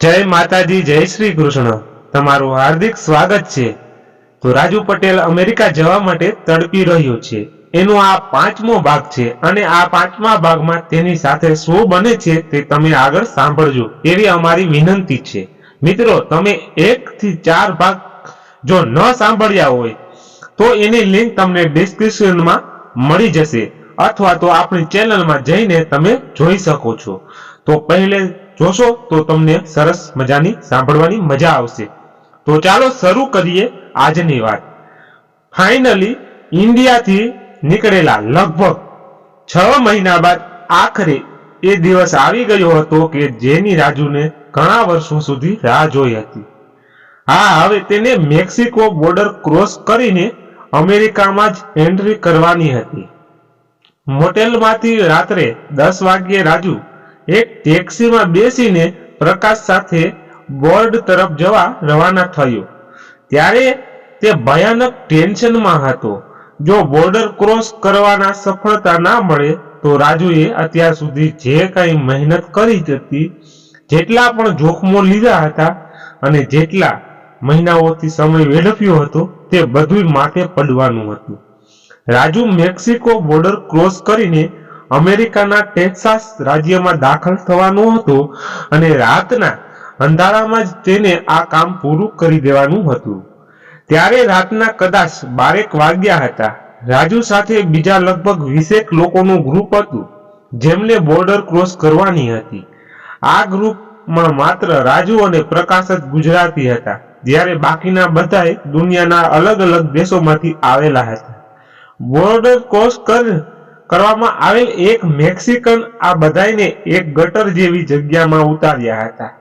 जय माताजी जय श्री कृष्ण। तमाરું हार्दिक स्वागत છે। તો રાજુ પટેલ અમેરિકા જવા માટે તડપી રહ્યો છે। એનો આ પાંચમો ભાગ છે અને આ પાંચમા ભાગમાં તેની સાથે શું બને છે તે તમે આગળ સાંભળજો એવી અમારી વિનંતી છે। મિત્રો, તમે 1 થી 4 ભાગ જો ન સાંભળ્યા હોય તો એની લિંક તમને ડિસ્ક્રિપ્શનમાં મળી જશે અથવા તો આપણી ચેનલમાં જઈને તમે જોઈ શકો છો। તો પહેલે જોશો તો તમને સરસ મજાની સાંભળવાની મજા આવશે। તો ચાલો શરૂ કરીએ આજની વાત। ફાઇનલી ઇન્ડિયાથી નીકળેલા લગભગ 6 મહિના બાદ આખરે એ દિવસ આવી ગયો હતો કે જેની રાજુને ઘણા વર્ષો સુધી રાહ જોઈ હતી। હા, હવે તેને મેક્સિકો બોર્ડર ક્રોસ કરીને અમેરિકામાં જ એન્ટ્રી કરવાની હતી। મોટેલમાંથી રાત્રે 10 વાગ્યે રાજુ એક ટેક્સીમાં બેસીને પ્રકાશ સાથે બોર્ડ તરફ જવા રવાના થયો। ત્યારે તે ભયાનક ટેન્શનમાં હતો। જો બોર્ડર ક્રોસ કરવાના સફળતા ના મળે તો રાજુએ અત્યાર સુધી જે કંઈ મહેનત કરી હતી, જેટલા પણ જોખમો લીધા હતા અને જેટલા મહિનાઓથી સમય વેડફ્યો હતો તે બધું માથે પડવાનું હતું। રાજુ મેક્સિકો બોર્ડર ક્રોસ કરીને અમેરિકાના ટેક્સાસ રાજ્યમાં દાખલ થવાનો હતો અને રાતના અંધારામાં જ તેને આ કામ પૂરું કરી દેવાનું હતું। ત્યારે રાતના કદાચ 12 વાગ્યા હતા। રાજુ સાથે બીજા લગભગ 20 લોકોનું ગ્રુપ હતું જેમને બોર્ડર ક્રોસ કરવાની હતી। આ ગ્રુપમાં માત્ર રાજુ અને પ્રકાશ જ ગુજરાતી હતા, જ્યારે બાકીના બધાય દુનિયાના અલગ અલગ દેશોમાંથી આવેલા હતા। બોર્ડર ક્રોસ કરવામાં આવેલ એક મેક્સિકન આ બધાને એક ગટર જેવી જગ્યામાં ઉતાર્યા હતા,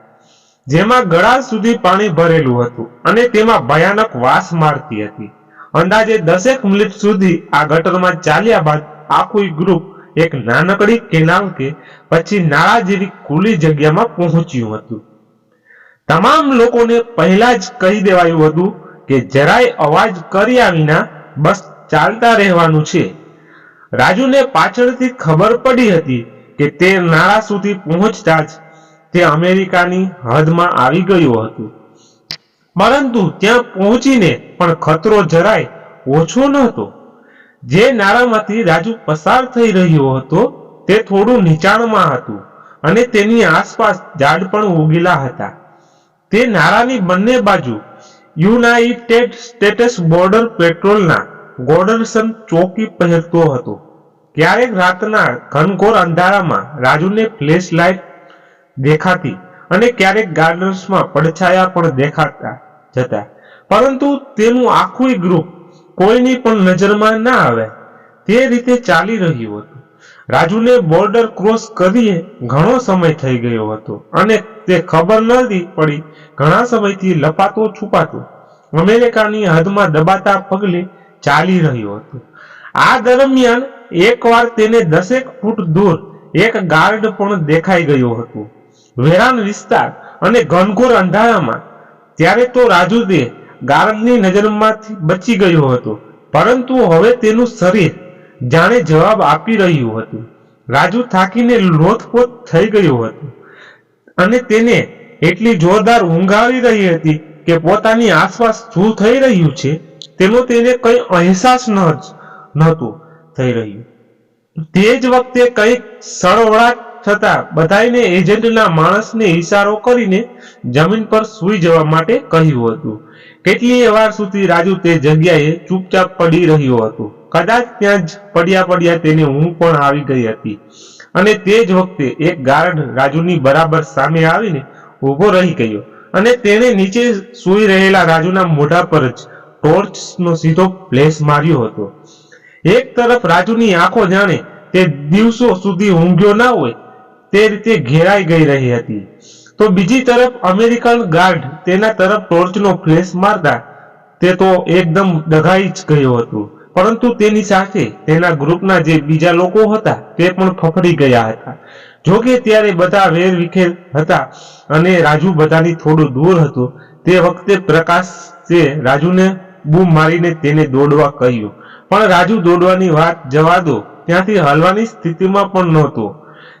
જેમાં ગળા સુધી પાણી ભરેલું હતું અને તેમાં ભયાનક વાસ મારતી હતી। અંદાજે 10 મિનિટ સુધી આ ગટરમાં ચાલ્યા બાદ આખું ગ્રુપ એક નાનકડી કેનાલ કે પછી નાળા જેવી ખુલ્લી જગ્યામાં પહોંચ્યું હતું। તમામ લોકોને પહેલા જ કહી દેવાયું હતું કે જરાય અવાજ કર્યા વિના બસ ચાલતા રહેવાનું છે। રાજુને પાછળથી ખબર પડી હતી કે તે નાળા સુધી પહોંચતા જ તે અમેરિકાની હદમાં આવી ગયો હતો, પરંતુ ત્યાં પહોંચીને પણ ખતરો જરાય ઓછો નહોતો। જે નાળામાંથી રાજુ પસાર થઈ રહ્યો હતો તે થોડું નીચાણમાં હતું અને તેની આસપાસ ઝાડ પણ ઉગેલા હતા। તે નાળાની બંને બાજુ યુનાઇટેડ સ્ટેટ્સ બોર્ડર પેટ્રોલના ગોર્ડનસન ચોકી પહેરતો હતો। ક્યારેક રાતના ઘનઘોર અંધારામાં રાજુને ફ્લેશ લાઇટ દેખાતી અને ક્યારેક ગાર્ડન્સમાં પડછાયા પણ દેખાતા જતા, પરંતુ તેનું આખું ગ્રુપ કોઈની પણ નજરમાં ના આવે તે રીતે ચાલી રહ્યું હતું। રાજુને બોર્ડર ક્રોસ કરીએ ઘણો સમય થઈ ગયો હતો અને તે ખબર નથી પડી ઘણા સમયથી લપાતો છુપાતો અમેરિકાની હદમાં દબાતા પગલે ચાલી રહ્યો હતો। આ દરમિયાન એકવાર તેને 10 ફૂટ દૂર એક ગાર્ડ પણ દેખાઈ ગયો હતો, વેરાન વિસ્તાર અને ઘનઘોર અંધારામાં। ત્યારે તો રાજુ તે ગાર્ડની નજરમાંથી બચી ગયો હતો, પરંતુ હવે તેનું શરીર જાણે જવાબ આપી રહ્યું હતું। રાજુ થાકીને લોથપોથ થઈ ગયો હતો અને તેને એટલી જોરદાર ઊંઘ આવી રહી હતી કે પોતાની આસપાસ શું થઈ રહ્યું છે તેનો તેને કંઈ અહેસાસ નહોતું થઈ રહ્યું। તે જ વખતે કંઈક સળવળાટ થતા બધાને એજન્ટના માણસને ઈશારો કરીને જમીન પર સૂઈ જવા માટે કહ્યું હતું। કેટલીય વાર સુધી રાજુ તે જગ્યાએ ચૂપચાપ પડી રહ્યો હતો। કદાચ ત્યાં જ પડ્યા તેને ઊંઘ પણ આવી ગઈ હતી અને તે જ વખતે એક ગાર્ડ રાજુની બરાબર સામે આવીને ઊભો રહી ગયો અને તેણે નીચે સૂઈ રહેલા રાજુના મોઢા પર જ ટોર્ચનો સીધો ફ્લેશ માર્યો હતો। એક તરફ રાજુની આંખો જાણે તે દિવસો સુધી ઊંઘ્યો ના હોય તે રીતે ઘેરાઈ ગઈ રહી હતી, તો બીજી તરફ અમેરિકન ગાર્ડ તેના તરફ ટોર્ચનો ફ્લેશ મારતા તે તો એકદમ ડઘાઈ જ ગયો હતો, પરંતુ તેની સાથે તેના ગ્રુપના જે બીજા લોકો હતા તે પણ ફફડી ગયા હતા। જોકે ત્યારે બધા વેરવિખેર હતા અને રાજુ બધાથી થોડું દૂર હતો। તે વખતે પ્રકાશે રાજુને બૂમ મારીને તેને દોડવા કહ્યું, પણ રાજુ દોડવાની વાત જવા દો, ત્યાંથી હલવાની સ્થિતિમાં પણ નહોતો।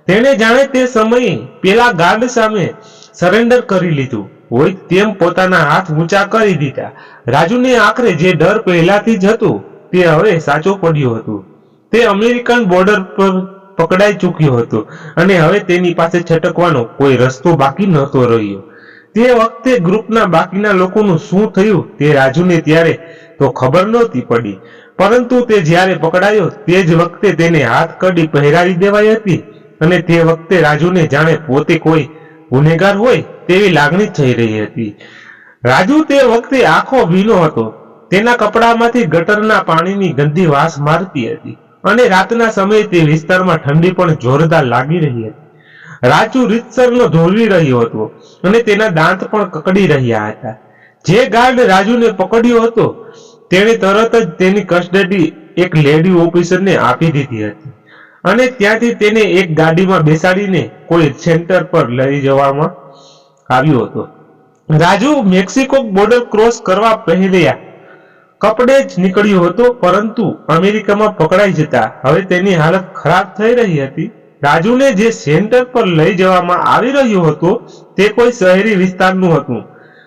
તેણે જાણે તે સમયે પેલા ગાર્ડ સામે સરેન્ડર કરી લીધું હોય તેમ પોતાના હાથ ઊંચા કરી દીધા. રાજુને આખરે જે ડર પહેલાથી જ હતું તે હવે સાચો પડ્યો હતું. તે અમેરિકન બોર્ડર પર પકડાઈ ચૂક્યો હતો અને હવે તેની પાસે છટકવાનો કોઈ રસ્તો બાકી નહોતો રહ્યો. તે વખતે ગ્રુપના બાકીના લોકોનું શું થયું તે રાજુને ત્યારે તો ખબર નહોતી પડી, પરંતુ તે જ્યારે પકડાયો તે જ વખતે તેને હાથ કડી પહેરાવી દેવાઈ હતી અને તે વખતે રાજુને જાણે પોતે કોઈ ગુનેગાર હોય તેવી લાગણી થઈ રહી હતી. રાજુ તે વખતે આખો ભીનો હતો. તેના કપડામાંથી ગટરના પાણીની ગંદી વાસ મારતી હતી અને રાતના સમયે તે વિસ્તારમાં ઠંડી પણ જોરદાર લાગી રહી હતી. રાજુ રીતસરનો ધોળી રહ્યો હતો અને તેના દાંત પણ કકડી રહ્યા હતા. જે ગાર્ડ રાજુને પકડ્યો હતો તેણે તરત જ તેની કસ્ટડી એક લેડી ઓફિસરને આપી દીધી હતી અને ત્યાંથી તેને એક ગાડીમાં બેસાડીને કોઈ સેન્ટર પર લઈ જવામાં આવ્યો હતો. રાજુ મેક્સિકો બોર્ડર ક્રોસ કરવા પહેર્યા કપડે જ નીકળ્યો હતો, પરંતુ અમેરિકામાં પકડાઈ જતા હવે તેની હાલત ખરાબ થઈ રહી હતી. રાજુને જે સેન્ટર પર લઈ જવામાં આવી રહ્યો હતો તે કોઈ શહેરી વિસ્તારનું હતું.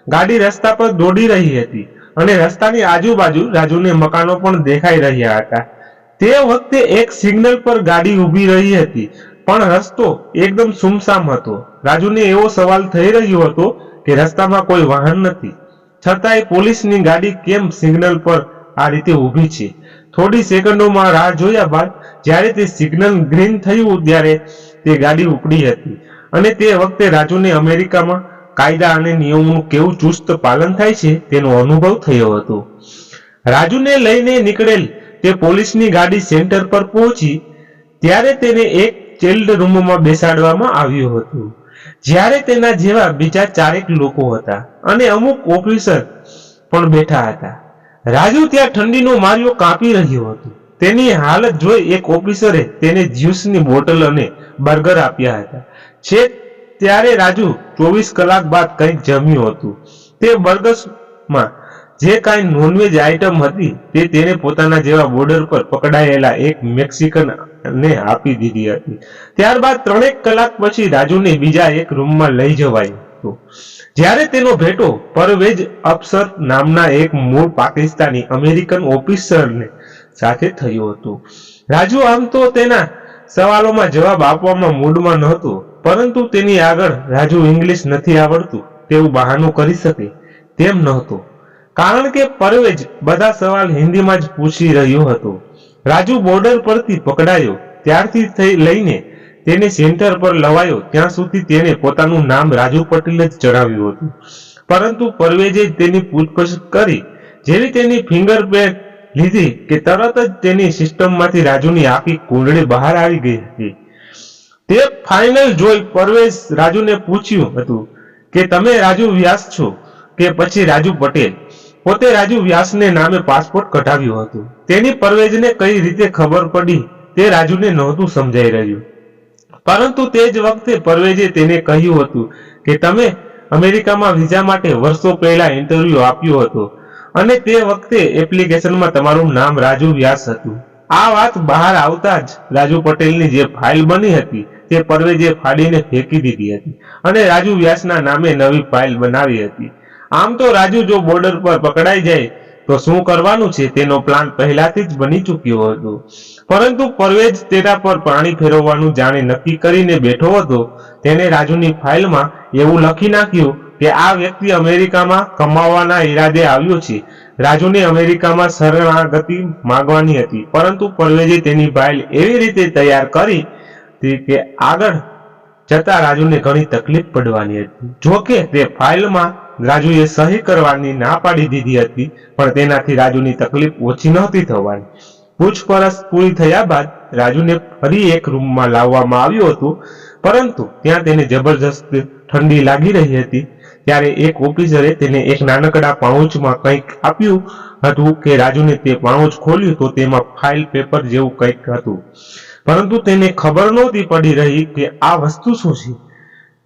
ગાડી રસ્તા પર દોડી રહી હતી અને રસ્તાની આજુબાજુ રાજુને મકાનો પણ દેખાઈ રહ્યા હતા. તે વખતે એક સિગ્નલ પર ગાડી ઊભી રહી હતી, પણ રસ્તો એકદમ સુમસામ હતો. રાજુને એવો સવાલ થઈ રહ્યો હતો કે રસ્તામાં કોઈ વાહન નથી, છતાંય પોલીસની ગાડી કેમ સિગ્નલ પર આ રીતે ઊભી છે. થોડી સેકન્ડોમાં રાહ જોયા બાદ જ્યારે તે સિગ્નલ ગ્રીન થયું ત્યારે તે ગાડી ઉપડી હતી અને તે વખતે રાજુને અમેરિકામાં કાયદા અને નિયમોનું કેવું ચુસ્ત પાલન થાય છે તેનો અનુભવ થયો હતો. રાજુને લઈને નીકળેલ તે પોલીસની ગાડી સેન્ટર પર પહોંચી ત્યારે તેને એક ચિલ્ડ રૂમમાં બેસાડવામાં આવ્યું હતું, જ્યારે તેના જેવા બીજા 4 લોકો હતા અને અમુક ઓફિસર પણ બેઠા હતા. રાજુ ત્યાં ઠંડીનો માર્યો કાપી રહ્યો હતો. તેની હાલત જોઈ એક ઓફિસરે તેને જ્યુસની બોટલ અને બર્ગર આપ્યા હતા. છેક ત્યારે રાજુ 24 કલાક બાદ કંઈક જમ્યું હતું. તે બર્ગર્સમાં જે કાંઈ નોનવેજ આઈટમ હતી તે તેને પોતાના જેવા બોર્ડર પર પકડાયેલા એક મેક્સિકન ને આપી દીધી હતી. ત્યારબાદ 3 કલાક પછી રાજુને બીજા એક રૂમમાં લઈ જવાયો હતો, જ્યારે તેનો ભેટો પરવેજ અફસર નામના એક મૂળ પાકિસ્તાની અમેરિકન ઓફિસરને સાથે થયો હતો. રાજુ આમ તો તેના સવાલોમાં જવાબ આપવામાં મૂડમાં નહોતો, પરંતુ તેની આગળ રાજુ ઇંગ્લિશ નથી આવડતું તેવું બહાનું કરી શકે તેમ નહોતો, કારણ કે પરવેજ બધા સવાલ હિન્દીમાં જ પૂછી રહ્યો હતો. રાજુ બોર્ડર પરથી પકડાયો ત્યારથી લઈને તેને સેન્ટર પર લવાયો ત્યાં સુધી તેને પોતાનું નામ રાજુ પટેલ જ જણાવ્યું હતું, પરંતુ પરવેજે તેની પૂછપરછ કરી. જેવી તેની ફિંગરપ્રિન્ટ લીધી કે તરત જ તેની સિસ્ટમમાંથી રાજુની આખી કુંડળી બહાર આવી ગઈ હતી. તે ફાઇનલ જોઈ પરવેજ રાજુને પૂછ્યું હતું કે તમે રાજુ વ્યાસ છો કે પછી રાજુ પટેલ. પોતે રાજુ વ્યાસને નામે પાસપોર્ટ કઢાવ્યો હતો. તેની પરવેજને કઈ રીતે ખબર પડી તે રાજુને નહોતું સમજાઈ રહ્યું, પરંતુ તે જ વખતે પરવેજે તેને કહ્યું હતું કે તમે અમેરિકામાં વિઝા માટે વર્ષો પહેલા ઇન્ટરવ્યુ આપ્યો હતો અને તે વખતે એપ્લિકેશનમાં તમારું નામ રાજુ વ્યાસ હતું. આ વાત બહાર આવતા જ રાજુ પટેલની જે ફાઇલ બની હતી તે પરવેજે ફાડીને ફેંકી દીધી હતી અને રાજુ વ્યાસના નામે નવી ફાઇલ બનાવી હતી. આમ તો રાજુ જો બોર્ડર પર પકડાઈ જાય તો શું કરવાનું છે તેનો પ્લાન પહેલાથી જ બની ચૂક્યો હતો, પરંતુ પરવેજ તેના પર પાણી ફેરવવાનું જાણે નક્કી કરીને બેઠો હતો. તેને રાજુની ફાઇલમાં એવું લખી નાખ્યું કે આ વ્યક્તિ અમેરિકામાં કમાવાના ઈરાદે આવ્યો છે. રાજુને અમેરિકામાં શરણાગતિ માંગવાની હતી, પરંતુ પરવેજે તેની ફાઇલ એવી રીતે તૈયાર કરી કે આગળ જતા રાજુને ઘણી તકલીફ પડવાની હતી. જોકે તે ફાઇલમાં રાજુએ સહી કરવાની ના પાડી દીધી હતી, પણ તેનાથી રાજુની તકલીફ ઓછી નહોતી થવાની. પૂછપરછ પૂરી થયા બાદ રાજુને ફરી એક રૂમમાં લાવવામાં આવ્યો હતો, પરંતુ ત્યાં તેને જબરજસ્ત ઠંડી લાગી રહી હતી. ત્યારે એક ઓફિસરે તેને એક નાનકડા પાઉચમાં કંઈક આપ્યું હતું કે રાજુને તે પાઉચ ખોલ્યું તો તેમાં ફાઇલ પેપર જેવું કંઈક હતું, પરંતુ તેને ખબર નહોતી પડી રહી કે આ વસ્તુ શું છે.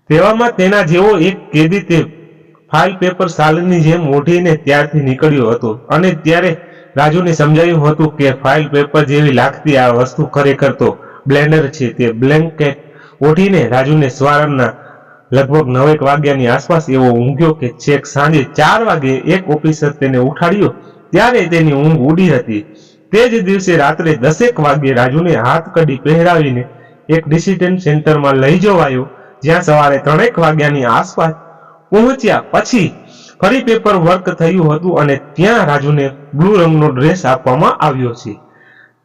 તેવામાં તેના જેવો એક કેદી તે ફાઇલ પેપર સાલની જેમ ઓઢીને ત્યારથી નીકળ્યો હતો અને ત્યારે રાજુને સમજાયું હતું કે ફાઇલ પેપર જેવી લાગતી આ વસ્તુ ખરેખર તો બ્લેન્ડર છે. તે બ્લેન્કેટ ઓઢીને રાજુને સવારના લગભગ 9 વાગ્યાની આસપાસ એવો ઊંઘ્યો કે છેક સાંજે 4 વાગે એક ઓફિસર તેને ઉઠાડ્યો ત્યારે તેની ઊંઘ ઉડી હતી. તે જ દિવસે રાત્રે 10 વાગ્યે રાજુને હાથકડી પહેરાવીને એક ડિસિઝન સેન્ટરમાં લઈ જવાયો, જ્યાં સવારે 3 વાગ્યાની આસપાસ પહોંચ્યા પછી ફરી પેપર વર્ક થયું હતું અને ત્યાં રાજુને બ્લુ રંગનો ડ્રેસ આપવામાં આવ્યો છે.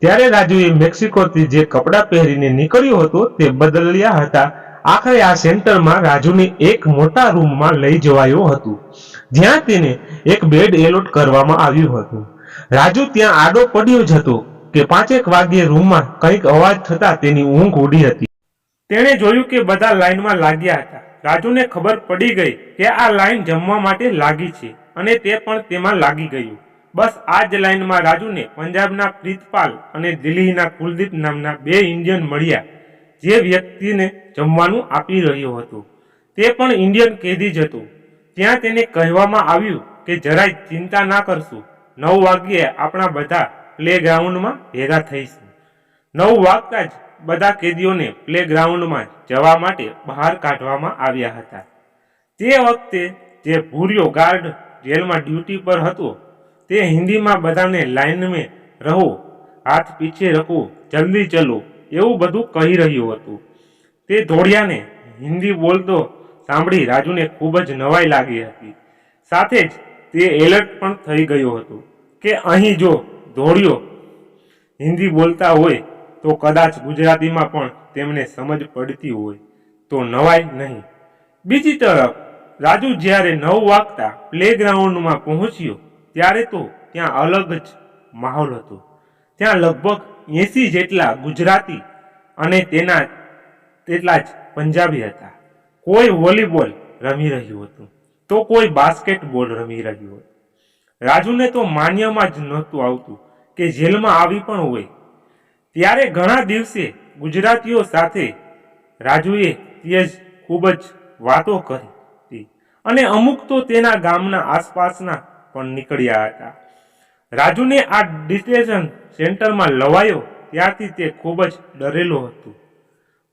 ત્યારે રાજુએ મેક્સિકોથી જે કપડાં પહેરીને નીકળ્યો હતો તે બદલ્યા હતા. આખરે આ સેન્ટરમાં રાજુને એક મોટા રૂમમાં લઈ જવાયો હતો, જ્યાં તેને એક બેડ એલોટ કરવામાં આવ્યું હતું. રાજુ ત્યાં આડો પડ્યો જ હતો કે 5 વાગ્યે રૂમમાં કંઈક અવાજ થતા તેની ઊંઘ ઉડી હતી. તેણે જોયું કે બધા લાઈનમાં લાગ્યા હતા. રાજુને ખબર પડી ગઈ કે આ લાઈન જમવા માટે લાગી છે અને તે પણ તેમાં લાગી ગયું. બસ આ જ લાઈનમાં રાજુને પંજાબના પ્રીતપાલ અને દિલ્હીના કુલદીપ નામના 2 ઇન્ડિયન મળ્યા, જે વ્યક્તિને જમવાનું આપી રહ્યો હતો તે પણ ઇન્ડિયન કેદી જ હતો. ત્યાં તેને કહેવામાં આવ્યું કે જરાય ચિંતા ના કરશું, 9 વાગ્યે આપણા બધા પ્લેગ્રાઉન્ડમાં ભેગા થઈશું. 9 વાગતા જ બધા કેદીઓને પ્લેગ્રાઉન્ડમાં જવા માટે બહાર કાઢવામાં આવ્યા હતા. તે વખતે જે ભૂર્યો ગાર્ડ જેલમાં ડ્યુટી પર હતો તે હિન્દીમાં બધાને લાઈનમાં રહો, હાથ પીછે રખો, જલ્દી ચલો એવું બધું કહી રહ્યું હતું. તે ધોળિયાને હિન્દી બોલતો સાંભળી રાજુને ખૂબ જ નવાઈ લાગી હતી. સાથે જ તે એલર્ટ પણ થઈ ગયો હતો કે અહીં જો ધોળિયો હિન્દી બોલતા હોય તો કદાચ ગુજરાતીમાં પણ તેમને સમજ પડતી હોય તો નવાઈ નહીં. બીજી તરફ રાજુ જ્યારે 9 વાગતા પ્લેગ્રાઉન્ડમાં પહોંચ્યો ત્યારે તો ત્યાં અલગ જ માહોલ હતો. ત્યાં લગભગ 80 જેટલા ગુજરાતી અને તેટલા જ પંજાબી હતા. કોઈ વોલીબોલ રમી રહ્યું હતું તો કોઈ બાસ્કેટબોલ રમી રહ્યું હતું. રાજુને તો માન્યમાં જ નહોતું આવતું કે જેલમાં આવી પણ હોય. ત્યારે ઘણા દિવસે ગુજરાતીઓ સાથે રાજુએ તેજ ખૂબ જ વાતો કરી અને અમુક તો તેના ગામના આસપાસના પણ નીકળ્યા હતા. રાજુને આ ડિટેન્શન સેન્ટરમાં લવાયો ત્યારથી તે ખૂબ જ ડરેલો હતો,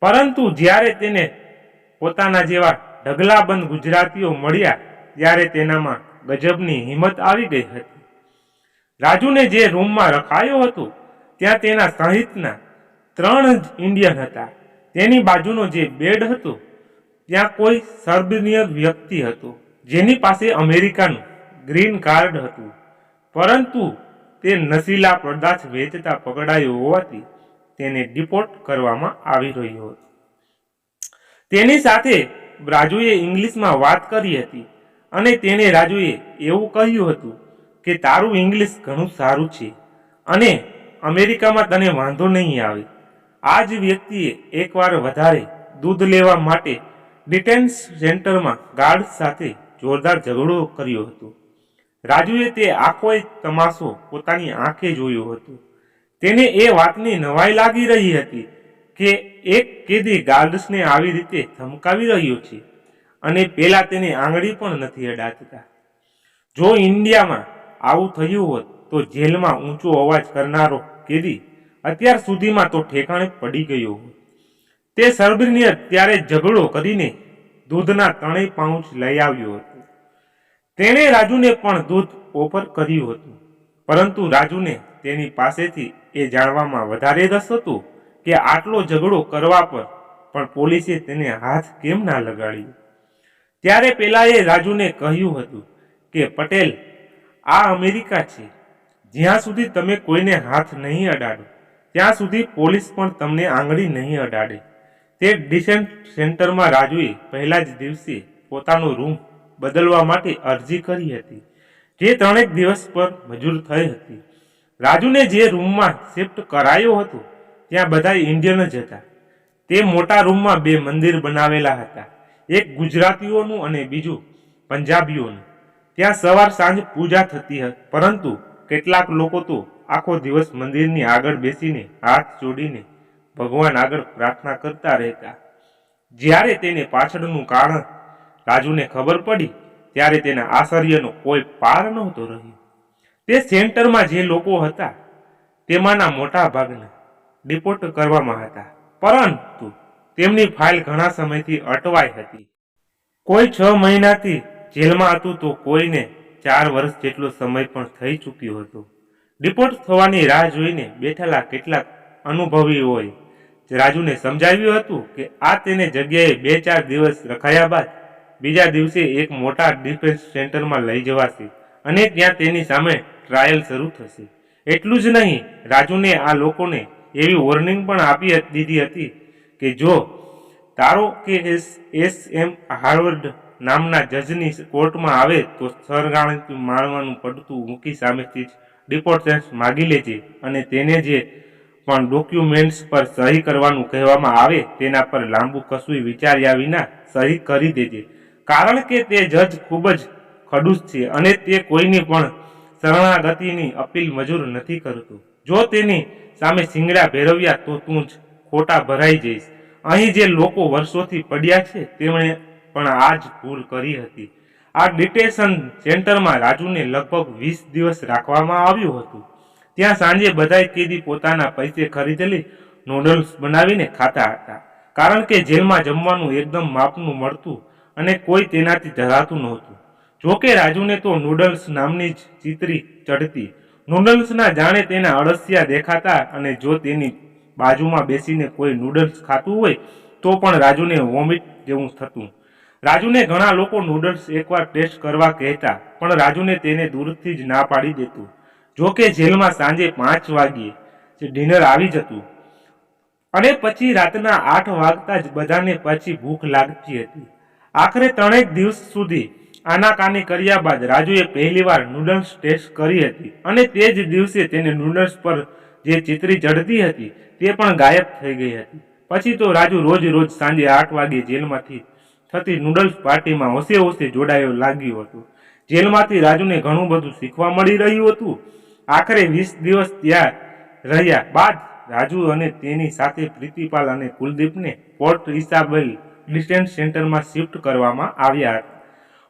પરંતુ જ્યારે તેને પોતાના જેવા ઢગલાબંધ ગુજરાતીઓ મળ્યા ત્યારે તેનામાં ગજબની હિંમત આવી ગઈ હતી. રાજુને જે રૂમમાં રખાયો હતો ત્યાં તેના સહિતના 3 જ ઇન્ડિયન હતા. તેની બાજુનો જે બેડ હતો ત્યાં કોઈ સર્બિયન વ્યક્તિ હતો જેની પાસે અમેરિકાનું ગ્રીન કાર્ડ હતું, પરંતુ તે નશીલા પદાર્થ વેચતા પકડાયો હોવાથી તેને ડિપોર્ટ કરવામાં આવી રહ્યો હતો. તેની સાથે રાજુએ ઇંગ્લિશમાં વાત કરી હતી અને તેને રાજુએ એવું કહ્યું હતું કે તારું ઇંગ્લિશ ઘણું સારું છે અને અમેરિકામાં તને વાંધો નહીં આવે. આ જ વ્યક્તિએ એકવાર વધારે દૂધ લેવા માટે ડિટેન્શન સેન્ટરમાં ગાર્ડ સાથે જોરદાર ઝઘડો કર્યો હતો. રાજુએ તે આખો તમાશો પોતાની આંખે જોયો હતો. તેને એ વાતની નવાઈ લાગી રહી હતી કે એક કેદી ગાર્ડ્સને આવી રીતે ધમકાવી રહ્યો છે અને પેલા તેની આંગળી પણ નથી અડાડતા. જો ઇન્ડિયામાં આવું થયું હોત તો જેલમાં ઊંચો અવાજ કરનારો કેદી અત્યાર સુધીમાં તો ઠેકાણે પડી ગયો હોત. તે સર્બિયન ત્યારે ઝઘડો કરીને દૂધના 3 પાઉચ લઈ આવ્યો હતો. તેણે રાજુને પણ દૂધ ઓફર કર્યું હતું, પરંતુ રાજુને તેની પાસેથી એ જાણવામાં વધારે રસ હતો કે આટલો ઝઘડો કરવા પર પણ પોલીસે તેને હાથ કેમ ના લગાડ્યો. ત્યારે પેલાએ રાજુને કહ્યું હતું કે પટેલ, આ અમેરિકા છે, જ્યાં સુધી તમે કોઈને હાથ નહીં અડાડો ત્યાં સુધી પોલીસ પણ તમને આંગળી નહીં અડાડે. તે ડિટેન્શન સેન્ટરમાં રાજુએ પહેલા જ દિવસે પોતાનો રૂમ બદલવા માટે અરજી કરી હતી, જે 3 દિવસ પર મંજૂર થઈ હતી. રાજુને જે રૂમમાં શિફ્ટ કરાયો હતો ત્યાં બધા ઇન્ડિયન જ હતા. તે મોટા રૂમમાં 2 મંદિર બનાવેલા હતા, એક ગુજરાતીઓનું અને બીજું પંજાબીઓનું. ત્યાં સવાર સાંજ પૂજા થતી હતી, પરંતુ કેટલાક લોકો તો આખો દિવસ મંદિરની આગળ બેસીને હાથ જોડીને ભગવાન આગળ પ્રાર્થના કરતા રહેતા. જ્યારે તેને પાછળનું કારણ રાજુને ખબર પડી ત્યારે તેના આશ્ચર્યનો કોઈ પાર નહોતો રહ્યો. તે સેન્ટરમાં જે લોકો હતા તેમાંના મોટા ભાગના ડિપોર્ટ કરવામાં હતા, પરંતુ તેમની ફાઇલ ઘણા સમયથી અટવાઈ હતી. કોઈ 6 મહિનાથી જેલમાં હતું તો કોઈને 4 વર્ષ જેટલો સમય પણ થઈ ચૂક્યો હતો. ડિપોર્ટ થવાની રાહ જોઈને બેઠેલા કેટલાક અનુભવીઓએ રાજુને સમજાવ્યું હતું કે આ તેને જગ્યાએ 2-4 દિવસ રખાયા બાદ બીજા દિવસે એક મોટા ડિફેન્સ સેન્ટરમાં લઈ જવાશે અને ત્યાં તેની સામે ટ્રાયલ શરૂ થશે. એટલું જ નહીં, રાજુને આ લોકોને એવી વોર્નિંગ પણ આપી દીધી હતી કે જો તારો કેસ એસ.એમ. હાર્વર્ડ નામના જજની કોર્ટમાં આવે તો સરગાણી માણવાનું પડતું મૂકી સામેથી જ ડિપોર્ટેશન માગી લેજે અને તેને જે પણ ડોક્યુમેન્ટ્સ પર સહી કરવાનું કહેવામાં આવે તેના પર લાંબુ કશું વિચાર્યા વિના સહી કરી દેજે, કારણ કે તે જજ ખૂબ જ ખડૂસ છે અને તે કોઈની પણ શરણાગતિની અપીલ મંજૂર નથી કરતો. જો તેની સામે શિંગડા ભેરવ્યા તો તું જ ખોટા ભરાઈ જઈશ. અહીં જે લોકો વર્ષોથી પડ્યા છે તેમણે પણ આ જ ભૂલ કરી હતી. આ ડિટેન્શન સેન્ટરમાં રાજુને લગભગ 20 દિવસ રાખવામાં આવ્યું હતું. ત્યાં સાંજે બધાય કેદી પોતાના પૈસે ખરીદેલી નૂડલ્સ બનાવીને ખાતા હતા, કારણ કે જેલમાં જમવાનું એકદમ માપનું મળતું અને કોઈ તેનાથી ધરાતું નહોતું. જોકે રાજુને તો નૂડલ્સ નામની જ ચિતરી ચડતી. નૂડલ્સના જાણે તેના અળસિયા દેખાતા અને જો તેની બાજુમાં બેસીને કોઈ નૂડલ્સ ખાતું હોય તો પણ રાજુને વોમિટ જેવું થતું. રાજુને ઘણા લોકો નૂડલ્સ એકવાર ટેસ્ટ કરવા કહેતા, પણ રાજુને તેને દૂરથી જ ના પાડી દેતું. જોકે જેલમાં સાંજે 5 વાગ્યે ડિનર આવી જતું અને પછી રાતના 8 વાગતા જ બધાને પાછી ભૂખ લાગતી હતી. આખરે 3 દિવસ સુધી આનાકાની કર્યા બાદ રાજુએ પહેલીવાર નૂડલ્સ ટેસ્ટ કરી હતી અને તે જ દિવસે તેને નૂડલ્સ પર જે ચિતરી ચડતી હતી તે પણ ગાયબ થઈ ગઈ હતી. પછી તો રાજુ રોજ સાંજે 8 વાગે જેલમાંથી થતી નૂડલ્સ પાર્ટીમાં હોશે હોશે જોડાયો લાગ્યો હતો. જેલમાંથી રાજુને ઘણું બધું શીખવા મળી રહ્યું હતું. આખરે 20 દિવસ ત્યાં રહ્યા બાદ રાજુ અને તેની સાથે પ્રીતિપાલ અને કુલદીપને પોર્ટ ઇસાબેલ ડિટેન્શન સેન્ટરમાં શિફ્ટ કરવામાં આવ્યા હતા.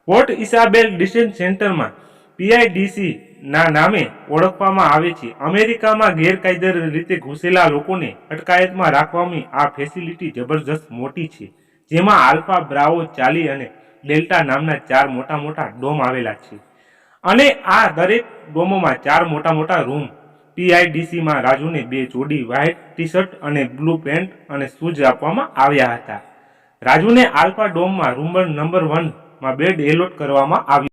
પોર્ટ ઇસાબેલ ડિટેન્શન સેન્ટરમાં પીઆઈડીસી ના નામે ઓળખવામાં આવે છે. અમેરિકામાં ગેરકાયદેસર રીતે ઘૂસેલા લોકોને અટકાયતમાં રાખવાની આ ફેસિલિટી જબરજસ્ત મોટી છે, જેમાં આલ્ફા, બ્રાવો, ચાર્લી અને ડેલ્ટા નામના 4 મોટા ડોમ આવેલા છે અને આ દરેક ડોમોમાં 4 મોટા રૂમ. પીઆઈડીસીમાં રાજુને 2 જોડી વ્હાઇટ ટી-શર્ટ અને બ્લુ પેન્ટ અને શૂઝ આપવામાં આવ્યા હતા. રાજુને આલ્ફા ડોમમાં રૂમ નંબર 1 માં બેડ એલોટ કરવામાં આવ્યું.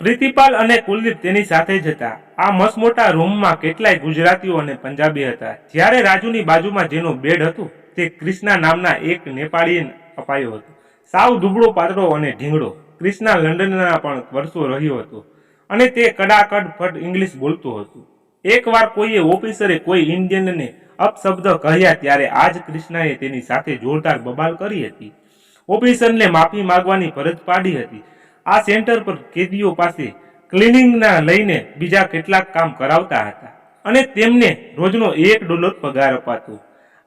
પ્રીતિપાલ અને કુલદીપ તેની સાથે જ હતા. આ મસમોટા રૂમમાં કેટલાય ગુજરાતીઓ અને પંજાબી હતા. જ્યારે રાજુની બાજુમાં જેનો બેડ હતો તે ક્રિષ્ના નામના એક નેપાળીને અપાયો હતો. સાવ દુબળો, પાતળો અને ઢીંગળો. ક્રિષ્ના લંડનના પણ વર્ષો રહ્યો હતો અને તે કડાકડ ફટ ઇંગ્લિશ બોલતો હતો. એકવાર કોઈએ ઓફિસરે કોઈ ઇન્ડિયનને અપશબ્દ કહ્યા ત્યારે આજ ક્રિષ્નાએ તેની સાથે જોરદાર બબાલ કરી હતી. ઓફિસરને માફી માંગવાની ફરજ પાડી હતી. આ સેન્ટર પર કેદીઓ પાસે ક્લિનિંગના લઈને બીજા કેટલાક કામ કરાવતા હતા અને તેમને રોજનો $1 પગાર અપાતો.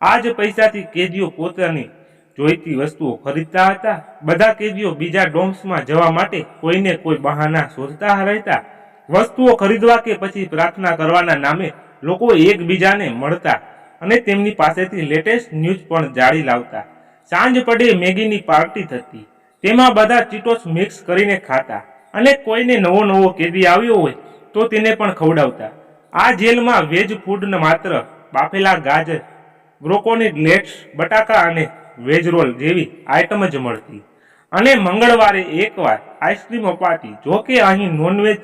આ જ પૈસાથી કેદીઓ પોતાની જોઈતી વસ્તુઓ ખરીદતા હતા. બધા કેદીઓ બીજા ડોમ્સમાં જવા માટે કોઈને કોઈ બહાના શોધતા રહેતા. વસ્તુઓ ખરીદવા કે પછી પ્રાર્થના કરવાના નામે લોકો એકબીજાને મળતા અને તેમની પાસેથી લેટેસ્ટ ન્યૂઝ પણ જાળી લાવતા. સાંજ પડે મેગીની પાર્ટી થતી, તેમાં બધા ચીટોસ મિક્સ કરીને ખાતા અને કોઈને નવો કેદી આવ્યો હોય તો તેને પણ ખવડાવતા. આ જેલમાં વેજ ફૂડ માત્ર બાફેલા ગાજર, બ્રોકોલી, લેટ્સ, બટાકા અને વેજ રોલ જેવી આઇટમ જ મળતી અને મંગળવારે એકવાર આઈસ્ક્રીમ અપાતી. જોકે અહીં નોનવેજ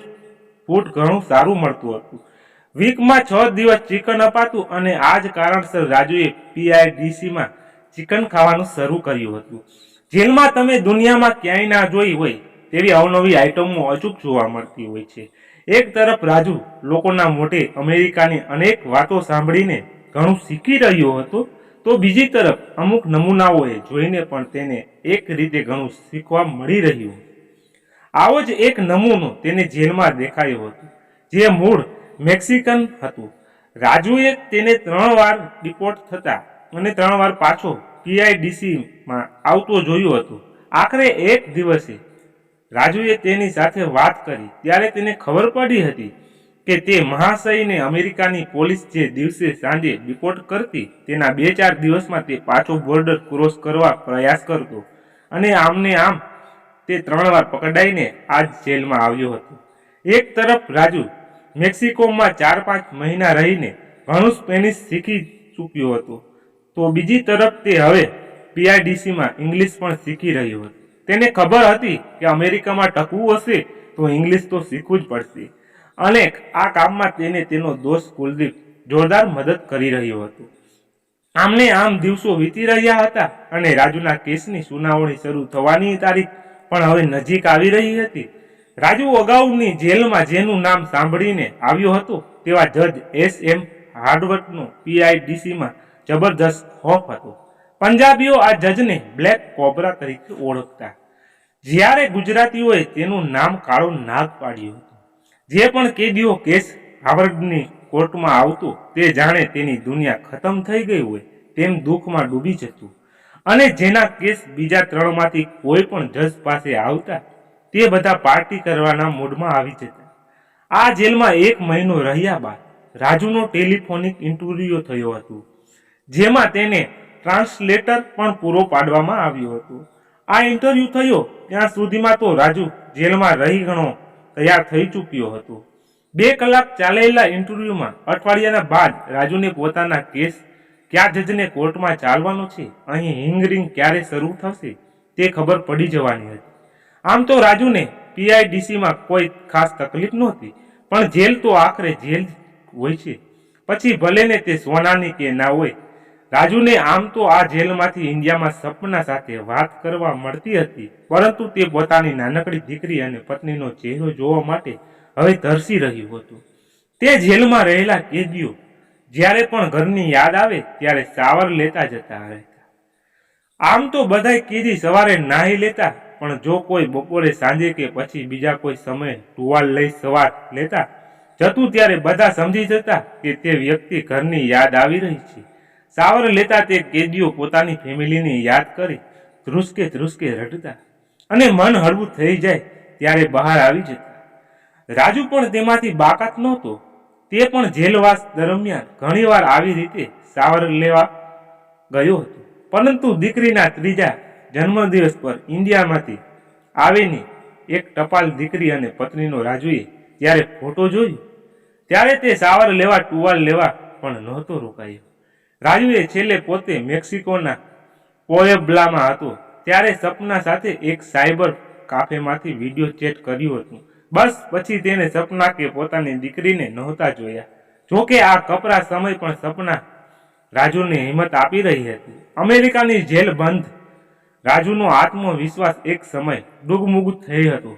ફૂડ ઘણું સારું મળતું હતું. વીકમાં 6 દિવસ ચિકન અપાતું અને આ જ કારણસર રાજુએ પીઆઈડીસીમાં ચિકન ખાવાનું શરૂ કર્યું હતું. જેલમાં તમે દુનિયામાં ક્યાંય ના જોઈ હોય તેવી અવનવી આઇટમો અચૂક જોવા મળતી હોય છે. એક તરફ રાજુ લોકોના મોઢે અમેરિકાની અનેક વાતો સાંભળીને ઘણું શીખી રહ્યો હતો, તો બીજી તરફ અમુક નમૂનાઓએ જોઈને પણ તેને એક રીતે ઘણું શીખવા મળી રહ્યું. આવો જ એક નમૂનો તેને જેલમાં દેખાયો હતો, જે મૂળ મેક્સિકન હતું. રાજુએ તેને 3 વાર ડિપોર્ટ થતા અને 3 વાર પાછો પીઆઈડીસીમાં આવતો જોયું હતું. આખરે એક દિવસે રાજુએ તેની સાથે વાત કરી ત્યારે તેને ખબર પડી હતી કે તે મહાશયને અમેરિકાની પોલીસ જે દિવસે સાંજે ડિપોર્ટ કરતી તેના 2-4 દિવસમાં તે પાછો બોર્ડર ક્રોસ કરવા પ્રયાસ કરતો અને આમને આમ તે 3 વાર પકડાઈને આ જ જેલમાં આવ્યો હતો. એક તરફ રાજુ મેક્સિકોમાં 4-5 મહિના રહીને ઘણું સ્પેનિશ શીખી ચૂક્યો હતો, તો બીજી તરફ તે હવે PIDCમાં ઇંગ્લિશ પણ શીખી રહ્યો હતો. તેને ખબર હતી કે અમેરિકામાં ટકવું હશે તો ઇંગ્લિશ તો શીખવું જ પડશે, અને આ કામમાં તેને તેનો દોસ્ત કુલદીપ જોરદાર મદદ કરી રહ્યો હતો. આમને આમ દિવસો વીતી રહ્યા હતા અને રાજુના કેસની સુનાવણી શરૂ થવાની તારીખ પણ હવે નજીક આવી રહી હતી. રાજુ અગાઉની જેલમાં જેનું નામ સાંભળીને આવ્યો હતો તેવા જજ SM હાર્ડવર્કનો PIDCમાં જબરદસ્ત ખોફ હતો. પંજાબીઓ આ જજને બ્લેક કોબરા તરીકે ઓળખતા, જ્યારે ગુજરાતીઓએ તેનું નામ કાળો નાગ પાડ્યું હતું. જે પણ કેદીઓ કેસ હાર્વર્ડની કોર્ટમાં આવતો તે જાણે તેની દુનિયા ખતમ થઈ ગઈ હોય તેમ દુઃખમાં ડૂબી જતું, અને જેના કેસ બીજા 3માંથી કોઈ પણ જજ પાસે આવતા તે બધા પાર્ટી કરવાના મૂડમાં આવી જતા. આ જેલમાં 1 મહિનો રહ્યા બાદ રાજુનો ટેલિફોનિક ઇન્ટરવ્યુ થયો હતો, જેમાં તેને ટ્રાન્સલેટર પણ પૂરો પાડવામાં આવ્યો હતો. આ ઇન્ટરવ્યુ થયો ત્યાં સુધીમાં તો રાજુ જેલમાં રહી ઘણો તૈયાર થઈ ચૂક્યો હતો. 2 કલાક ચાલેલા ઇન્ટરવ્યુમાં અઠવાડિયાના બાદ રાજુને પોતાના કેસ કયા જજને કોર્ટમાં ચાલવાનો છે, અહીં હિંગરિંગ ક્યારે શરૂ થશે તે ખબર પડી જવાની હતી. આમ તો રાજુને PIDCમાં કોઈ ખાસ તકલીફ નહોતી, પણ જેલ તો આખરે જેલ હોય છે, પછી ભલે ને તે સોનાની કે ના હોય. રાજુને આમ તો આ જેલમાંથી ઇન્ડિયામાં સપના સાથે વાત કરવા મળતી હતી, પરંતુ તે પોતાની નાનકડી દીકરી અને પત્નીનો ચહેરો જોવા માટે હવે તરસી રહ્યું હતું. તે જેલમાં રહેલા કેદીઓ જ્યારે પણ ઘરની યાદ આવે ત્યારે શાવર લેતા જતા રહેતા. આમ તો બધાય કેદી સવારે નાહી લેતા, પણ જો કોઈ બપોરે, સાંજે કે પછી બીજા કોઈ સમયે ટુવાલ લઈ સવાર લેતા જતું ત્યારે બધા સમજી જતા કે તે વ્યક્તિ ઘરની યાદ આવી રહી છે. શાવર લેતા તે કેદીઓ પોતાની ફેમિલીની યાદ કરી ધ્રુસકે ધ્રુસકે રડતા, અને મન હળવું થઈ જાય ત્યારે બહાર આવી જતા. રાજુ પણ તેમાંથી બાકાત નહોતો. તે પણ જેલવાસ દરમિયાન ઘણીવાર આવી રીતે શાવર લેવા ગયો હતો, પરંતુ દીકરીના 3જા જન્મદિવસ પર ઇન્ડિયામાંથી આવીને એક ટપાલ દીકરી અને પત્નીનો રાજુએ જ્યારે ફોટો જોયો ત્યારે તે શાવર લેવા ટુવાલ લેવા પણ નહોતો રોકાયો. રાજુએ છેલ્લે પોતે મેક્સિકોના પોએબ્લામાં હતો ત્યારે સપના સાથે એક સાયબર કાફેમાંથી વિડીયો ચેટ કર્યું હતું. બસ પછી તેને સપના કે પોતાની દીકરીને નહોતા જોયા. જોકે આ કપરા સમય પણ સપના રાજુને હિંમત આપી રહી હતી. અમેરિકાની જેલ બંધ રાજુનો આત્મવિશ્વાસ એક સમય ડૂગમૂગ થઈ હતો,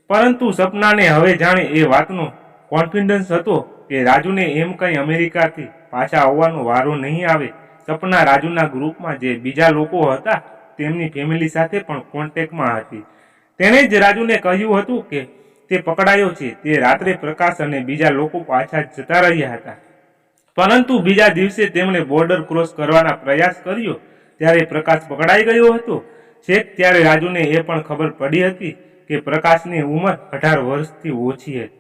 પરંતુ સપનાને હવે જાણે એ વાતનો કોન્ફિડન્સ હતો કે રાજુને એમ કંઈ અમેરિકાથી પાછા આવવાનો વારો નહીં આવે. સપના રાજુના ગ્રુપમાં જે બીજા લોકો હતા તેમની ફેમિલી સાથે પણ કોન્ટેક્ટમાં હતી. તેણે જ રાજુને કહ્યું હતું કે તે પકડાયો છે. તે રાત્રે પ્રકાશ અને બીજા લોકો પાછા જતા રહ્યા હતા, પરંતુ બીજા દિવસે તેમણે બોર્ડર ક્રોસ કરવાના પ્રયાસ કર્યો ત્યારે પ્રકાશ પકડાઈ ગયો હતો. છેક ત્યારે રાજુને એ પણ ખબર પડી હતી કે પ્રકાશની ઉંમર 18 વર્ષથી ઓછી હતી,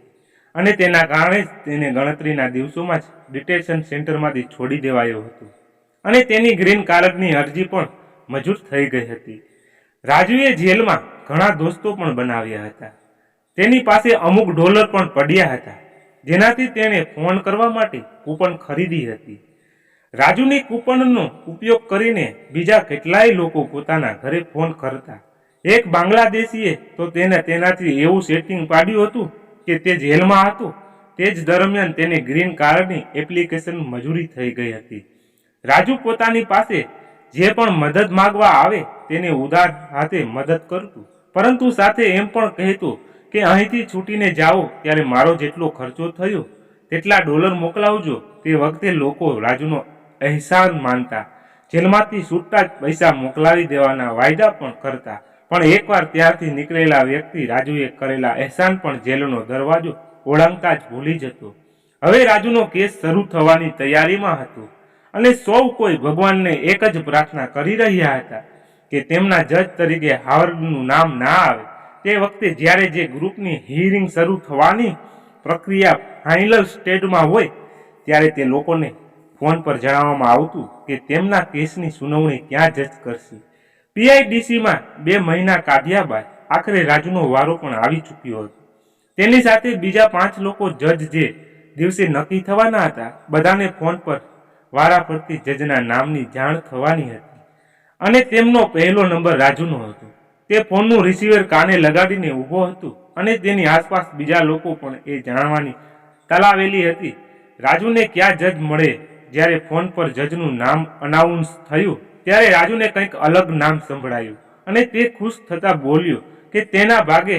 અને તેના કારણે જ તેને ગણતરીના દિવસોમાં જ ડિટેન્શન સેન્ટરમાંથી છોડી દેવાયો હતો, અને તેની ગ્રીન કાર્ડની અરજી પણ મંજૂર થઈ ગઈ હતી. રાજુએ જેલમાં ઘણા દોસ્તો પણ બનાવ્યા હતા. તેની પાસે અમુક ડોલર પણ પડ્યા હતા, જેનાથી તેણે ફોન કરવા માટે કૂપન ખરીદી હતી. રાજુની કૂપનનો ઉપયોગ કરીને બીજા કેટલાય લોકો પોતાના ઘરે ફોન કરતા. એક બાંગ્લાદેશીએ તો તેનાથી એવું સેટિંગ પાડ્યું હતું કે તે જેલમાં હતો તે જ દરમિયાન તેને ગ્રીન કાર્ડની એપ્લિકેશન મંજૂરી થઈ ગઈ હતી. રાજુ પોતાની પાસે જે પણ મદદ માંગવા આવે તેને ઉદાર હાથે મદદ કરતું, પરંતુ સાથે એમ પણ કહેતું કે અહીંથી છૂટીને જાઓ ત્યારે મારો જેટલો ખર્ચો થયો તેટલા ડોલર મોકલાવજો. તે વખતે લોકો રાજુનો અહેસાન માનતા, જેલમાંથી છૂટતા જ પૈસા મોકલાવી દેવાના વાયદા પણ કરતા. પણ એકવાર ત્યારથી નીકળેલા વ્યક્તિ રાજુએ કરેલા અહેસાન પણ જેલનો દરવાજો ઓળંગતા જ ભૂલી જતો. હવે રાજુનો કેસ શરૂ થવાની તૈયારીમાં હતો, અને સૌ કોઈ ભગવાનને એક જ પ્રાર્થના કરી રહ્યા હતા કે તેમના જજ તરીકે હાર્વર્ડનું નામ ના આવે. તે વખતે જ્યારે જે ગ્રુપની હિયરિંગ શરૂ થવાની પ્રક્રિયા ફાઇનલ સ્ટેજમાં હોય ત્યારે તે લોકોને ફોન પર જણાવવામાં આવતું કે તેમના કેસની સુનાવણી ક્યાં જજ કરશે. PIDCમાં 2 મહિના કાઢ્યા બાદ આખરે રાજુનો વારો પણ આવી ચૂક્યો હતો. તેની સાથે બીજા 5 લોકો જજ જે દિવસે નક્કી થવાના હતા, બધાને ફોન પર વારાફરતી જજના નામની જાણ થવાની હતી અને તેમનો પહેલો નંબર રાજુનો હતો. તે ફોનનું રિસીવર કાને લગાડીને ઊભો હતો અને તેની આસપાસ બીજા લોકો પણ એ જાણવાની તાલાવેલી હતી રાજુને ક્યાં જજ મળે. જ્યારે ફોન પર જજનું નામ અનાઉન્સ થયું ત્યારે રાજુને કંઈક અલગ નામ સંભળાયું અને તે ખુશ થતા બોલ્યો કે તેના ભાગે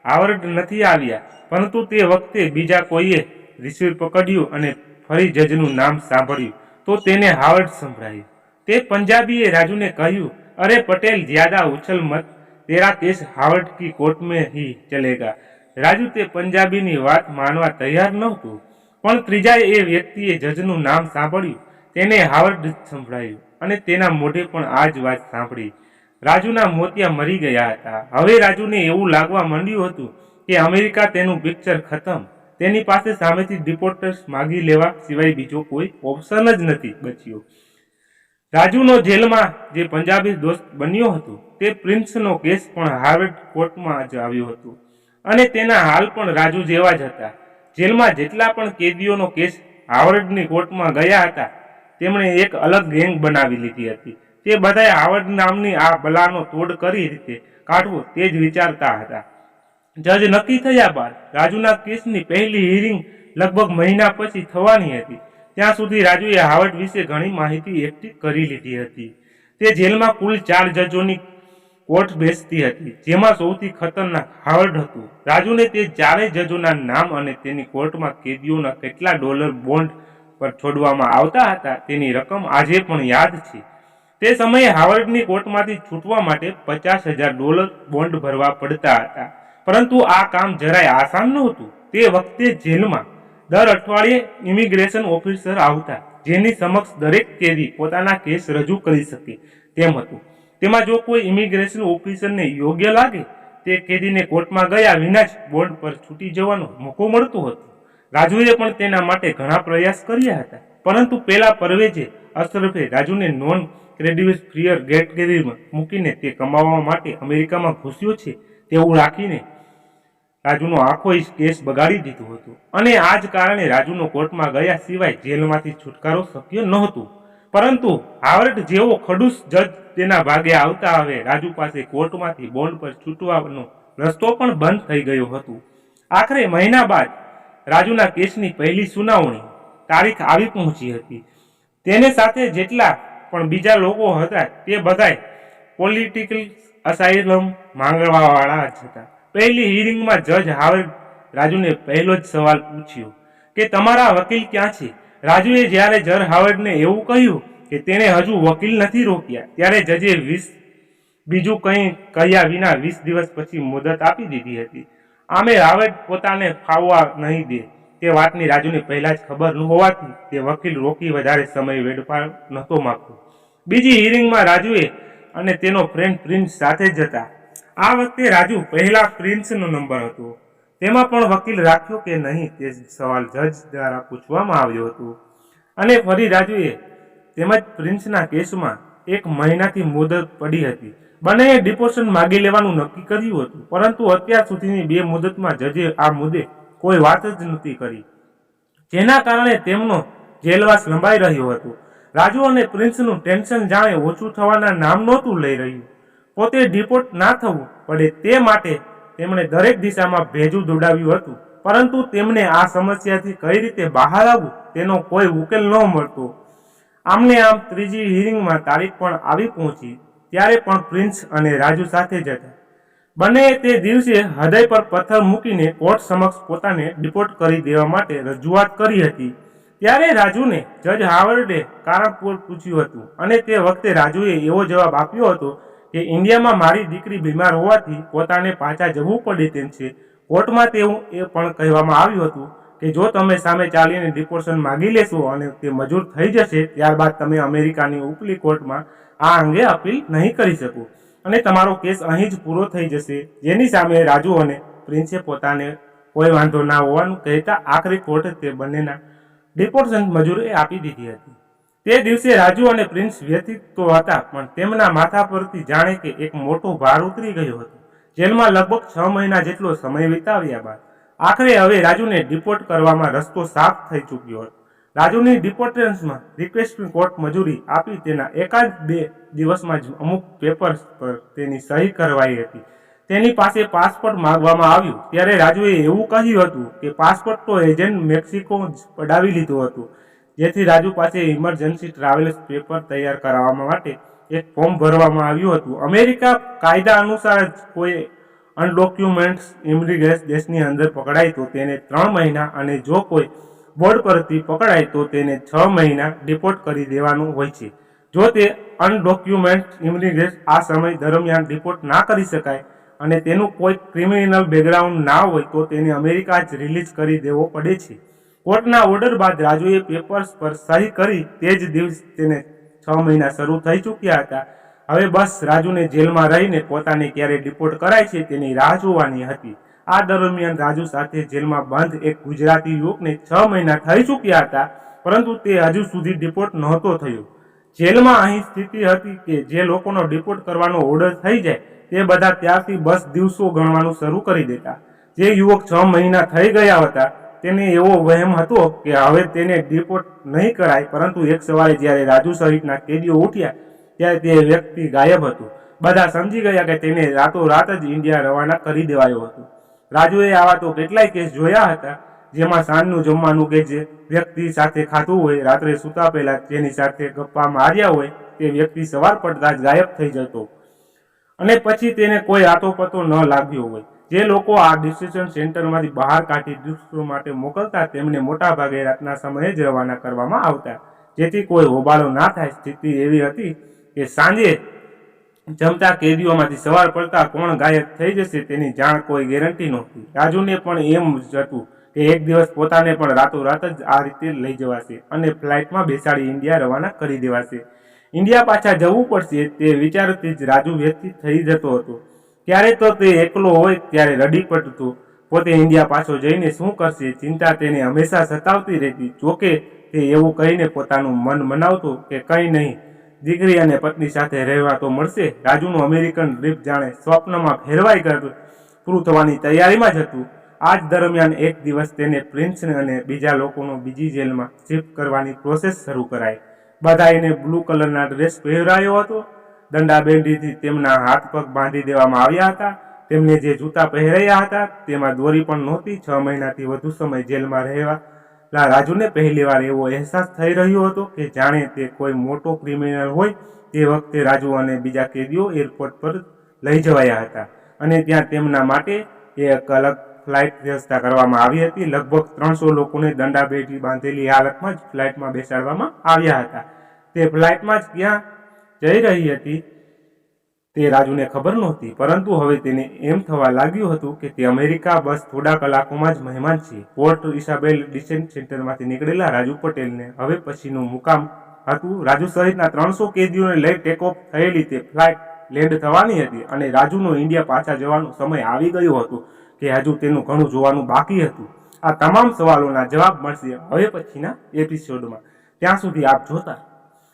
હાવર્ડ નથી આવ્યા. પરંતુ તે વખતે બીજા કોઈએ રિસીવર પકડ્યું અને ફરી જજનું નામ સાંભળ્યું તો તેને હાવર્ડ સંભળાયું. તે પંજાબીએ રાજુને કહ્યું, અરે પટેલ, જ્યાદા ઉછલ મત, તેરા કેસ હાવર્ડ કી કોર્ટ में ही चलेगा. રાજુ તે પંજાબીની વાત માનવા તૈયાર નહોતું, પણ ત્રીજા એ વ્યક્તિએ જજનું નામ સાંભળ્યું, તેને હાવર્ડ સંભળાયું અને તેના મોઢે પણ આ જ વાત સાંભળી. રાજુના મોતિયા મરી ગયા હતા. હવે રાજુને એવું લાગવા માંડ્યું હતું કે અમેરિકા તેનું પિક્ચર ખતમ. તેની પાસે સામેથી ડિપોર્ટર્સ માગી લેવા સિવાય બીજો કોઈ ઓપ્શન જ નથી બચ્યો. રાજુનો જેલમાં જે પંજાબી દોસ્ત બન્યો હતો તે પ્રિન્સનો કેસ પણ હાર્વર્ડ કોર્ટમાં જ આવ્યો હતો અને તેના હાલ પણ રાજુ જેવા જ હતા. જેલમાં જેટલા પણ કેદીઓનો કેસ હાર્વર્ડની કોર્ટમાં ગયા હતા તેમણે એક અલગ ગેંગ બનાવી લીધી હતી. તે બધાએ હાર્વર્ડ નામની આ બલાનો તોડ કરી રીતે કાઢવો તે જ વિચારતા હતા. જજ નક્કી થયા બાદ રાજુના કેસની પહેલી હિયરિંગ લગભગ મહિના પછી થવાની હતી. ત્યાં સુધી રાજુએ હાર્વર્ડ વિશે ઘણી માહિતી એકઠી કરી લીધી હતી. તે જેલમાં કુલ 4 જજોની કોર્ટ બેસતી હતી, જેમાં સૌથી ખતરનાક હાર્વર્ડ હતું. રાજુને તે 4 જજોના નામ અને તેની કોર્ટમાં કેદીઓના કેટલા ડોલર બોન્ડ પર છોડવામાં આવતા હતા તેની રકમ આજે પણ યાદ છે. તે સમયે હાર્વર્ડની કોર્ટમાંથી છૂટવા માટે $50,000 બોન્ડ ભરવા પડતા હતા. પરંતુ આ કામ જરાય આસાન નહોતું. તે વખતે જેલમાં દર અઠવાડિયે ઇમિગ્રેશન ઓફિસર આવતા, જેની સમક્ષ દરેક કેદી પોતાના કેસ રજૂ કરી શકે તેમ હતું. તેમાં જો કોઈ ઇમિગ્રેશન ઓફિસરને યોગ્ય લાગે તે કેદીને કોર્ટમાં ગયા વિના જ બોન્ડ પર છૂટી જવાનો મોકો મળતો હતો. રાજુએ પણ તેના માટે ઘણા પ્રયાસ કર્યા હતા, પરંતુ પેલા પરવેજે અશરફે રાજુને નોન ક્રેડિબલ ફ્રીયર કેટેગરીમાં મૂકીને તે કમાવા માટે અમેરિકામાં ઘૂસ્યો છે તેવું રાખીને રાજુનો આખો કેસ બગાડી દીધો હતો અને આ જ કારણે રાજુનો કોર્ટમાં ગયા સિવાય જેલમાંથી છુટકારો શક્ય નહોતું. પરંતુ હાર્વર્ડ જેવો ખડૂસ જજ તેના ભાગે આવતા હવે રાજુ પાસે કોર્ટમાંથી બોન્ડ પર છૂટવાનો રસ્તો પણ બંધ થઈ ગયો હતો. આખરે મહિના બાદ રાજુના કેસની પહેલી સુનાવણી તારીખ આવી પહોંચી હતી. તેને સાથે જેટલા પણ બીજા લોકો હતા તે બધાય પોલિટિકલ અસાઇલમ માંગવાવાળા જ હતા. પહેલી હિયરિંગમાં જજ હાર્વર્ડ રાજુને પહેલો જ સવાલ પૂછ્યો કે તમારા વકીલ ક્યાં છે. રાજુએ જ્યારે જજ હાર્વર્ડને એવું કહ્યું કે તેણે હજુ વકીલ નથી રોક્યા ત્યારે જજે બીજું કંઈ કહ્યા વિના 20 દિવસ પછી મુદત આપી દીધી હતી. આમે હાર્વર્ડ પોતાને ફાવવા નહીં દે તે વાતની રાજુને પહેલા જ ખબર ન હોવાથી તે વકીલ રોકી વધારે સમય વેડફવા નહોતો માંગતો. બીજી હિયરિંગમાં રાજુએ અને તેનો ફ્રેન્ડ પ્રિન્સ સાથે જ હતા. આ વખતે રાજુ પહેલા પ્રિન્સનો નંબર હતો. તેમાં પણ વકીલ રાખ્યો કે નહીં તે સવાલ જજ દ્વારા પૂછવામાં આવ્યો હતો અને ફરી રાજુએ તેમજ પ્રિન્સના કેસમાં 1 મહિનાથી મુદત પડી હતી. બંનેએ ડિપોર્શન માગી લેવાનું નક્કી કર્યું હતું, પરંતુ અત્યાર સુધીની 2 મુદતમાં જજે આ મુદ્દે કોઈ વાત જ નહોતી કરી, જેના કારણે તેમનો જેલવાસ લંબાઈ રહ્યો હતો. રાજુ અને પ્રિન્સનું ટેન્શન જાણે ઓછું થવાના નામ નહોતું લઈ રહ્યું. પોતે ડિપોર્ટ ના થવું પડે તે માટે તેમણે દરેક દિશામાં ભેજું દોડાવ્યું હતું, પરંતુ તેમને આ સમસ્યાથી કઈ રીતે બહાર આવવું તેનો કોઈ ઉકેલ ન મળતો. આમને આમ ત્રીજી હિયરિંગમાં તારીખ પણ આવી પહોંચી ત્યારે પણ પ્રિન્સ અને રાજુ સાથે જ હતા. બંનેએ તે દિવસે હૃદય પર પથ્થર મૂકીને કોર્ટ સમક્ષ પોતાને ડિપોર્ટ કરી દેવા માટે રજૂઆત કરી હતી. ત્યારે રાજુને જજ હાર્વર્ડે કારણ પૂછ્યું હતું અને તે વખતે રાજુએ એવો જવાબ આપ્યો હતો કે ઇન્ડિયામાં મારી દીકરી બીમાર હોવાથી પોતાને પાછા જવું પડે તેમ છે. કોર્ટમાં તેવું એ પણ કહેવામાં આવ્યું હતું કે જો તમે સામે ચાલીને ડિપોર્શન માગી લેશો અને તે મંજૂર થઈ જશે ત્યારબાદ તમે અમેરિકાની ઉપલી કોર્ટમાં આ અંગે અપીલ નહીં કરી શકો અને તમારો કેસ અહીં જ પૂરો થઈ જશે. જેની સામે રાજુ અને પ્રિન્સે પોતાને કોઈ વાંધો ના હોવાનું કહેતા આખરી કોર્ટે તે બંનેના ડિપોર્શન મંજૂરી આપી દીધી હતી. તે દિવસે રાજુ અને પ્રિન્સ વ્યથિત તો હતા, પણ તેમના માથા પરથી જાણે કે એક મોટો ભાર ઉતરી ગયો હતો. જેલમાં લગભગ 6 મહિના જેટલો સમય વિતાવ્યા બાદ આખરે હવે રાજુને ડિપોર્ટ કરવામાં રસ્તો સાફ થઈ ચૂક્યો હતો. રાજુની ડિપોર્ટેશનમાં રિક્વેસ્ટની કોર્ટ મંજૂરી આપી તેના એકાદ બે દિવસમાં જ અમુક પેપર્સ પર તેની સહી કરવાઈ હતી. તેની પાસે પાસપોર્ટ માંગવામાં આવ્યું ત્યારે રાજુએ એવું કહ્યું હતું કે પાસપોર્ટ તો એજન્ટ મેક્સિકો જ પડાવી લીધું હતું. જેથી રાજુ પાસે ઇમરજન્સી ટ્રાવેલ્સ પેપર તૈયાર કરવા માટે એક ફોર્મ ભરવામાં આવ્યું હતું. અમેરિકા કાયદા અનુસાર જ કોઈ અનડોક્યુમેન્ટ્સ ઇમિગ્રેશન દેશની અંદર પકડાય તો તેને 3 મહિના અને જો કોઈ બોર્ડ પરથી પકડાય તો તેને 6 મહિના ડિપોર્ટ કરી દેવાનું હોય છે. જો તે અનડોક્યુમેન્ટ ઇમિગ્રેશન આ સમય દરમિયાન ડિપોર્ટ ના કરી શકાય અને તેનું કોઈ ક્રિમિનલ બેકગ્રાઉન્ડ ના હોય તો તેને અમેરિકા જ રિલીઝ કરી દેવો પડે છે. કોર્ટના ઓર્ડર બાદ રાજુએ પેપર્સ પર સહી કરી તે જ દિવસ તેને 6 મહિના શરૂ થઈ ચૂક્યા હતા. હવે બસ રાજુને જેલમાં રહીને પોતાને ક્યારે ડિપોર્ટ કરાય છે તેની રાહ જોવાની હતી. આ દરમિયાન રાજુ સાથે જેલમાં બંધ એક ગુજરાતી યુવકને 6 મહિના થઈ ચૂક્યા હતા, પરંતુ તે હજુ સુધી ડિપોર્ટ નહોતો થયો. જેલમાં અહીં સ્થિતિ હતી કે જે લોકોનો ડિપોર્ટ કરવાનો ઓર્ડર થઈ જાય તે બધા ત્યારથી બસ દિવસો ગણવાનું શરૂ કરી દેતા. જે યુવક 6 મહિના થઈ ગયા હતા તેને એવો વહેમ હતો કે હવે તેને ડિપોર્ટ નહીં કરાય, પરંતુ એક સવારે જ્યારે રાજુ સહિતના કેદીઓ ઉઠ્યા ત્યારે તે વ્યક્તિ ગાયબ હતું. બધા સમજી ગયા કે તેને રાતોરાત જ ઇન્ડિયા રવાના કરી દેવાયો હતો. રાજુએ આવા તો કેટલાય કેસ જોયા હતા જેમાં સાંજનું જમવાનું કે જે વ્યક્તિ સાથે ખાધું હોય, રાત્રે સૂતા પહેલા જેની સાથે ગપ્પા માર્યા હોય તે વ્યક્તિ સવાર પડતા જ ગાયબ થઈ જતો અને પછી તેને કોઈ આતોપતો ન લાગ્યો હોય. જે લોકો આ ડિસિઝન સેન્ટરમાંથી બહાર કાઢી દુષ્ટો માટે મોકલતા તેમને મોટાભાગે રાતના સમયે જ રવાના કરવામાં આવતા, જેથી કોઈ હોબાળો ના થાય. સ્થિતિ એવી હતી કે સાંજે જમતા કેદીઓમાંથી સવાર પડતા કોણ ગાયબ થઈ જશે તેની જાણ કોઈ ગેરંટી નહોતી. રાજુને પણ એમ જ હતું કે એક દિવસ પોતાને પણ રાતોરાત જ આ રીતે લઈ જવાશે અને ફ્લાઇટમાં બેસાડી ઇન્ડિયા રવાના કરી દેવાશે. ઇન્ડિયા પાછા જવું પડશે તે વિચારથી જ રાજુ વ્યથિત થઈ જતો હતો. ત્યારે તો તે એકલો હોય ત્યારે રડી પડતો. પોતે ઇન્ડિયા પાછો જઈને શું કરશે ચિંતા તેને હંમેશા સતાવતી રહેતી. જોકે તે એવું કહીને પોતાનું મન મનાવતો કે કંઈ નહીં, દીકરી અને પત્ની સાથે રહેવા તો મળશે. રાજુનું અમેરિકન ટ્રીપ જાણે સ્વપ્નમાં ફેરવાઈ કરતું પૂરું થવાની તૈયારીમાં જ હતું. આ જ દરમિયાન એક દિવસ તેને પ્રિન્સ અને બીજા લોકોનો બીજી જેલમાં શિફ્ટ કરવાની પ્રોસેસ શરૂ કરાઈ. બધાને બ્લુ કલરના ડ્રેસ પહેરાયો હતો. દંડાબેંડીથી તેમના હાથ પગ બાંધી દેવામાં આવ્યા હતા. તેમને જે જૂતા પહેરાયા હતા તેમાં દોરી પણ નહોતી. 6 મહિનાથી વધુ સમય જેલમાં રહેલા રાજુને પહેલીવાર એવો અહેસાસ થઈ રહ્યો હતો કે જાણે તે કોઈ મોટો ક્રિમિનલ હોય. તે વખતે રાજુ અને બીજા કેદીઓ એરપોર્ટ પર લઈ જવાયા હતા અને ત્યાં તેમના માટે એક અલગ ફ્લાઇટ વ્યવસ્થા કરવામાં આવી હતી. લગભગ 300 લોકોને દંડાબેડી બાંધેલી હાલતમાં જ ફ્લાઇટમાં બેસાડવામાં આવ્યા હતા. તે ફ્લાઇટમાં જ ક્યાં જઈ રહી હતી તે રાજુને ખબર નહોતી, પરંતુ હવે તેને એમ થવા લાગ્યું હતું કે તે અમેરિકા બસ થોડા કલાકોમાં જ મહેમાન છે. પોર્ટ ઇસાબેલ ડિટેન્શન સેન્ટરમાંથી નીકળેલા રાજુ પટેલને હવે પછીનું મુકામ હતું. રાજુ સહિતના 300 કેદીઓને લઈ ટેક ઓફ થયેલી તે ફ્લાઇટ લેન્ડ થવાની હતી અને રાજુનો ઇન્ડિયા પાછા જવાનો સમય આવી ગયો હતો કે હજુ તેનું ઘણું જોવાનું બાકી હતું. આ તમામ સવાલોના જવાબ મળશે હવે પછીના એપિસોડમાં. ત્યાં સુધી આપ જોતા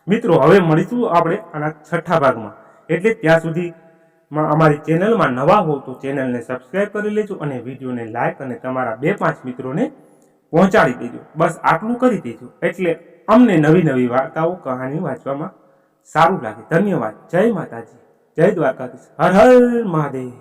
મિત્રો. હવે મળીશું આપણે આના 6થા ભાગમાં. એટલે ત્યાં સુધી અમારી ચેનલમાં નવા હો તો ચેનલને સબસ્ક્રાઇબ કરી લેજો અને વિડીયોને લાઇક અને તમારા 2-5 મિત્રોને પહોંચાડી દેજો. બસ આટલું કરી દેજો એટલે અમને નવી નવી વાર્તાઓ કહાની વાંચવામાં સારું લાગે. ધન્યવાદ. જય માતાજી, જય દ્વારકાધીશ, હર હર મહાદેવ.